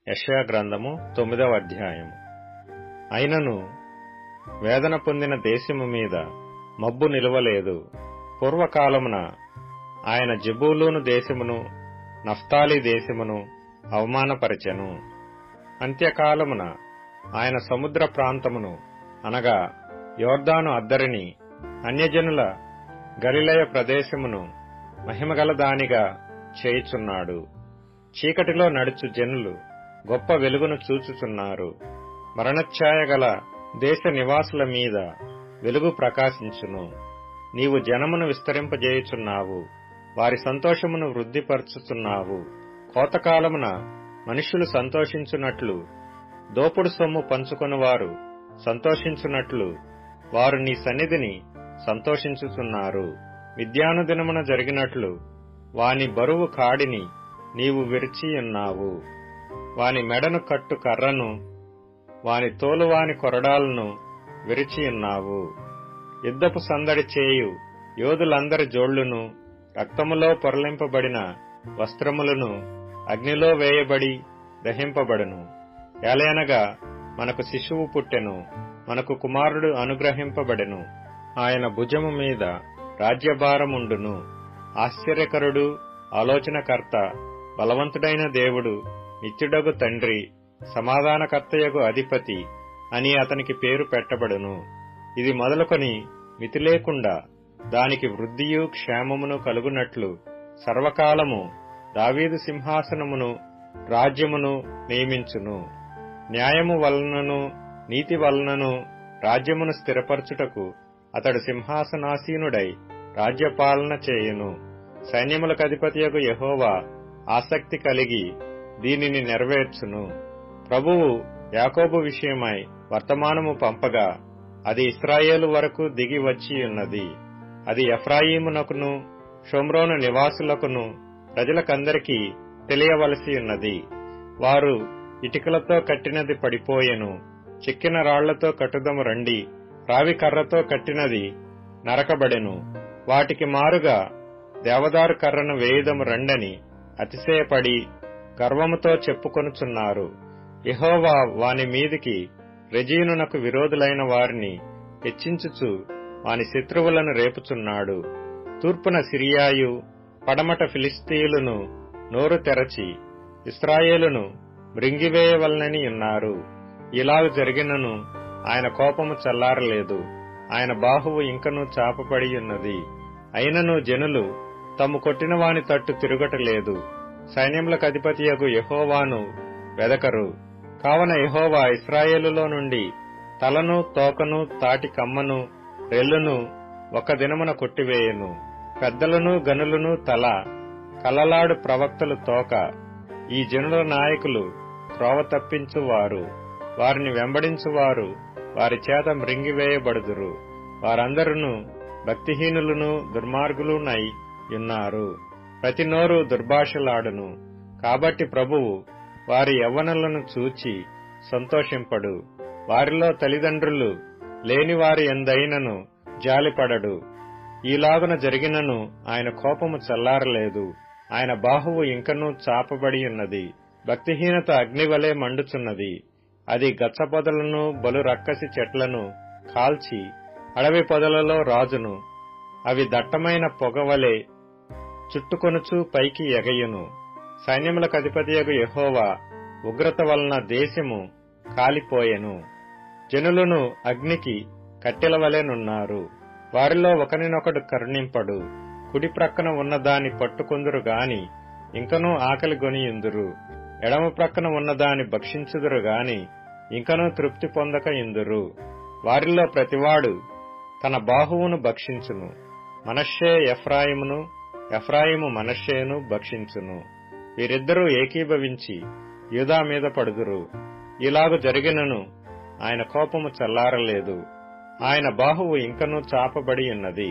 యెషయా గ్రంథము 9వ అధ్యాయము. అయినను వేదన పొందిన దేశము మీద మబ్బు నిలువలేదు. పూర్వకాలమున ఆయన జెబూలూను దేశమును నఫ్తాలి దేశమును అవమానపరచెను. అంత్యకాలమున ఆయన సముద్ర ప్రాంతమును అనగా యోర్దాను అద్దరిని అన్యజనుల గలిలయ ప్రదేశమును మహిమగల దానిగా చేయుచున్నాడు. చీకటిలో నడుచు జనులు గొప్ప వెలుగును చూచుచున్నారు. మరణఛాయ గల దేశ నివాసుల మీద వెలుగు ప్రకాశించును. నీవు జనమును విస్తరింపజేయుచున్నావు, వారి సంతోషమును వృద్ధిపరచుచున్నావు. కోతకాలమున మనుష్యులు సంతోషించున్నట్లు, దోపుడు సొమ్ము పంచుకొనువారు సంతోషించున్నట్లు వారు నీ సన్నిధిని సంతోషించుచున్నారు. మిద్యాను దినమున జరిగినట్లు వాని బరువు కాడిని నీవు విరిచియున్నావు. వాని మెడను కట్టు కర్రను, వాని తోలువాని కొరడాలను విరిచియున్నావు. యుద్ధపు సందడి చేయు యోధులందరి జోళ్లును, రక్తములో పొరలింపబడిన వస్త్రములను అగ్నిలో వేయబడి దహింపబడును. ఏలయనగా మనకు శిశువు పుట్టెను, మనకు కుమారుడు అనుగ్రహింపబడెను. ఆయన భుజము మీద రాజ్యభారముండును. ఆశ్చర్యకరుడు, ఆలోచనకర్త, బలవంతుడైన దేవుడు, నిత్యుడగు తండ్రి, సమాధానకర్తయగు అధిపతి అని అతనికి పేరు పెట్టబడును. ఇది మొదలుకొని మితి లేకుండా దానికి వృద్ధియు క్షేమమును కలుగునట్లు సర్వకాలము దావీదు సింహాసనమును రాజ్యమును నియమించును. న్యాయము వలనను నీతి వలనను రాజ్యమును స్థిరపరచుటకు అతడు సింహాసనాసీనుడై రాజ్యపాలన చేయును. సైన్యములకు అధిపతియగు యెహోవా ఆసక్తి కలిగి దీనిని నెరవేర్చును. ప్రభువు యాకోబు విషయమై వర్తమానము పంపగా అది ఇశ్రాయేలు వరకు దిగి వచ్చియున్నది. అది ఎఫ్రాయిమునకును షోమ్రోను నివాసులకును ప్రజలకందరికీ తెలియవలసి ఉన్నది. వారు ఇటికలతో కట్టినది పడిపోయెను, చెక్కిన రాళ్లతో కట్టుదము రండి, రావి కర్రతో కట్టినది నరకబడెను. వాటికి మారుగా దేవదారు కర్రను వేయుదము రండని అతిశయపడి గర్వముతో చెప్పుకొనుచున్నారు. యెహోవా వాని మీదికి రెజీనునకు విరోధులైన వారిని హెచ్చించుచు వాని శత్రువులను రేపుచున్నాడు. తూర్పున సిరియాయు, పడమట ఫిలిస్తీయులను నోరు తెరచి ఇశ్రాయేలును మృంగివేయవలనని ఉన్నారు. ఇలాగు జరిగినను ఆయన కోపము చల్లారలేదు, ఆయన బాహువు ఇంకనూ చాపబడి ఉన్నది. అయినను జనులు తమ్ము కొట్టిన వాని తట్టు తిరుగటలేదు, సైన్యములకు అధిపతియగు యెహోవాను వెదకరు. కావున యెహోవా ఇశ్రాయేలులో నుండి తలను, తోకను, తాటి కమ్మను, రెల్లును ఒక దినమున కొట్టివేయను. పెద్దలను గనులను తల, కలలాడు ప్రవక్తలు తోక. ఈ జనుల నాయకులు త్రోవ తప్పించువారు, వారిని వెంబడించువారు వారి చేత మృంగివేయబడుదురు. వారందరూ భక్తిహీనులను దుర్మార్గులునై యున్నారు. ప్రతి నోరు దుర్భాషలాడును. కాబట్టి ప్రభువు వారి యవ్వనులను చూచి సంతోషింపడు. వారిలో తల్లిదండ్రులు లేని వారి ఎందైనను జాలిపడడు. ఈలాగున జరిగినను ఆయన కోపము చల్లారలేదు, ఆయన బాహువు ఇంకనూ చాపబడి ఉన్నది. భక్తిహీనత అగ్నివలే మండుచున్నది. అది గచ్చపొదలను బలు రక్కసి చెట్లను కాల్చి అడవి పొదలలో రాజును. అవి దట్టమైన పొగవలే చుట్టుకొనుచు పైకి ఎగయును. సైన్యములకు అధిపతియగు యెహోవా ఉగ్రత వలన దేశము కాలిపోయెను. జనులను అగ్నికి కట్టెలవలెనున్నారు. వారిలో ఒకనినొకడు కరుణింపడు. కుడి ప్రక్కన ఉన్నదాని పట్టుకొందురు గాని ఇంకనూ ఆకలి గొనియుందురు. ఎడమ ప్రక్కన ఉన్నదాని భక్షించుదురు గాని ఇంకనూ తృప్తి పొందక ఇందురు. వారిలో ప్రతివాడు తన బాహువును భక్షించును. మనష్షే ఎఫ్రాయిమును, ఎఫ్రాయిము మనష్షేను భక్షించును. వీరిద్దరూ ఏకీభవించి యూదా మీద పడుదురు. ఇలాగు జరిగినను ఆయన కోపము చల్లారలేదు, ఆయన బాహువు ఇంకనూ చాపబడి ఉన్నది.